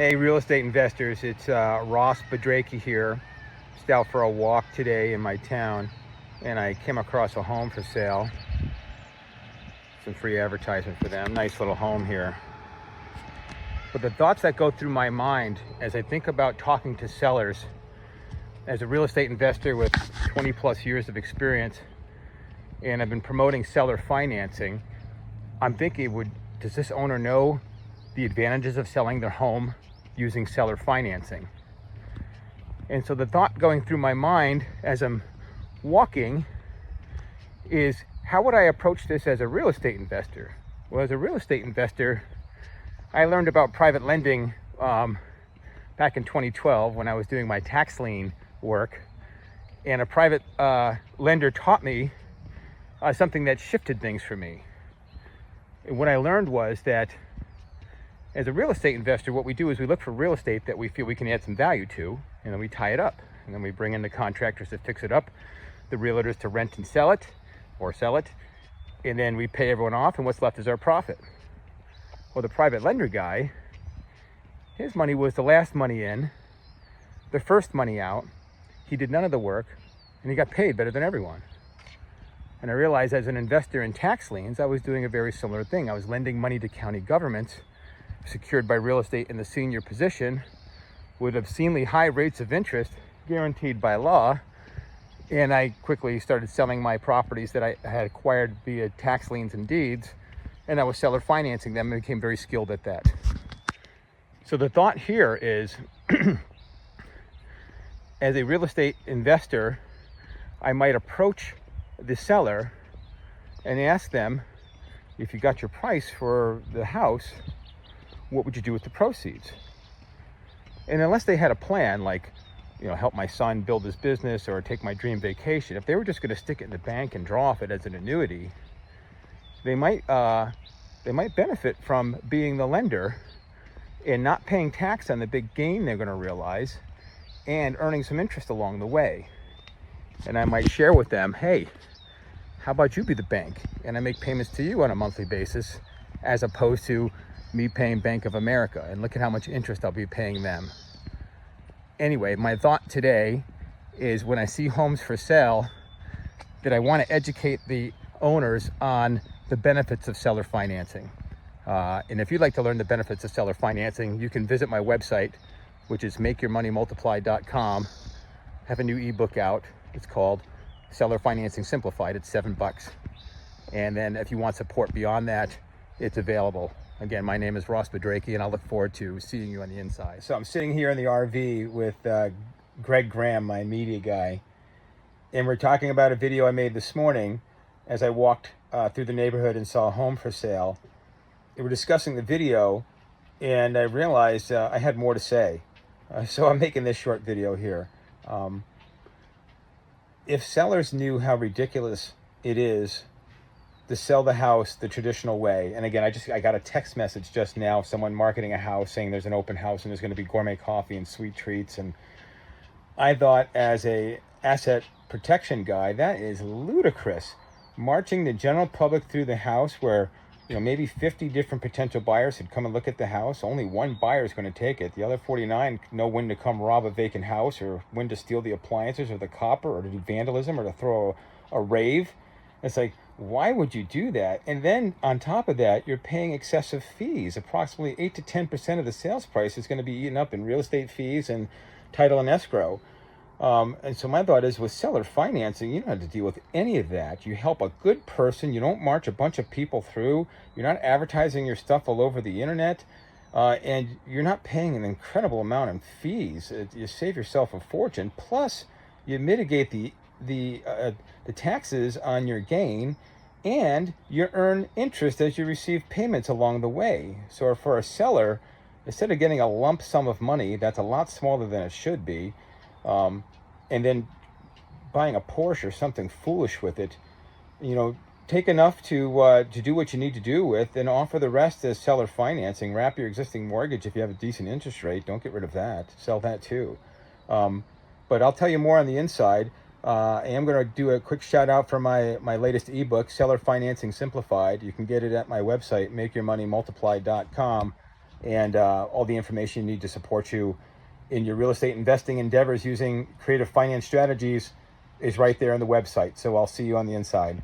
Hey, real estate investors, it's Ross Badraki here. Just out for a walk today in my town, and I came across a home for sale. Some free advertisement for them. Nice little home here. But the thoughts that go through my mind as I think about talking to sellers, as a real estate investor with 20 plus years of experience, and I've been promoting seller financing, I'm thinking, does this owner know the advantages of selling their home using seller financing? And so the thought going through my mind as I'm walking is, how would I approach this as a real estate investor? Well, as a real estate investor, I learned about private lending back in 2012 when I was doing my tax lien work, and a private lender taught me something that shifted things for me. And what I learned was that as a real estate investor, what we do is we look for real estate that we feel we can add some value to, and then we tie it up. And then we bring in the contractors to fix it up, the realtors to rent and sell it, or sell it, and then we pay everyone off, and what's left is our profit. Well, the private lender guy, his money was the last money in, the first money out. He did none of the work, and he got paid better than everyone. And I realized as an investor in tax liens, I was doing a very similar thing. I was lending money to county governments secured by real estate in the senior position with obscenely high rates of interest guaranteed by law. And I quickly started selling my properties that I had acquired via tax liens and deeds, and I was seller financing them and became very skilled at that. So the thought here is, as a real estate investor, I might approach the seller and ask them, if you got your price for the house, what would you do with the proceeds? And unless they had a plan, like, help my son build his business or take my dream vacation, if they were just going to stick it in the bank and draw off it as an annuity, they might benefit from being the lender and not paying tax on the big gain they're going to realize and earning some interest along the way. And I might share with them, hey, how about you be the bank and I make payments to you on a monthly basis, as opposed to me paying Bank of America, and look at how much interest I'll be paying them. Anyway, my thought today is, when I see homes for sale, that I want to educate the owners on the benefits of seller financing. And if you'd like to learn the benefits of seller financing, you can visit my website, which is makeyourmoneymultiply.com. I have a new ebook out. It's called Seller Financing Simplified. It's $7. And then if you want support beyond that, it's available. Again, my name is Ross Badraki, and I look forward to seeing you on the inside. So I'm sitting here in the RV with Greg Graham, my media guy, and we're talking about a video I made this morning as I walked through the neighborhood and saw a home for sale. And we're discussing the video, and I realized I had more to say. So I'm making this short video here. If sellers knew how ridiculous it is to sell the house the traditional way, and again, I got a text message just now, someone marketing a house saying there's an open house and there's going to be gourmet coffee and sweet treats, and I thought, as a asset protection guy, that is ludicrous. Marching the general public through the house where maybe 50 different potential buyers had come and look at the house. Only one buyer is going to take it. The other 49 know when to come rob a vacant house, or when to steal the appliances or the copper, or to do vandalism, or to throw a rave. It's like, why would you do that? And then on top of that, you're paying excessive fees. Approximately 8 to 10% of the sales price is going to be eaten up in real estate fees and title and escrow. And so my thought is, with seller financing, you don't have to deal with any of that. You help a good person. You don't march a bunch of people through. You're not advertising your stuff all over the internet. And you're not paying an incredible amount in fees. You save yourself a fortune. Plus, you mitigate the taxes on your gain, and you earn interest as you receive payments along the way. So for a seller, instead of getting a lump sum of money that's a lot smaller than it should be, and then buying a Porsche or something foolish with it, take enough to do what you need to do with, and offer the rest as seller financing. Wrap your existing mortgage if you have a decent interest rate. Don't get rid of that. Sell that too. But I'll tell you more on the inside. I am going to do a quick shout out for my latest ebook, Seller Financing Simplified. You can get it at my website, makeyourmoneymultiply.com. and all the information you need to support you in your real estate investing endeavors using creative finance strategies is right there on the website. So I'll see you on the inside.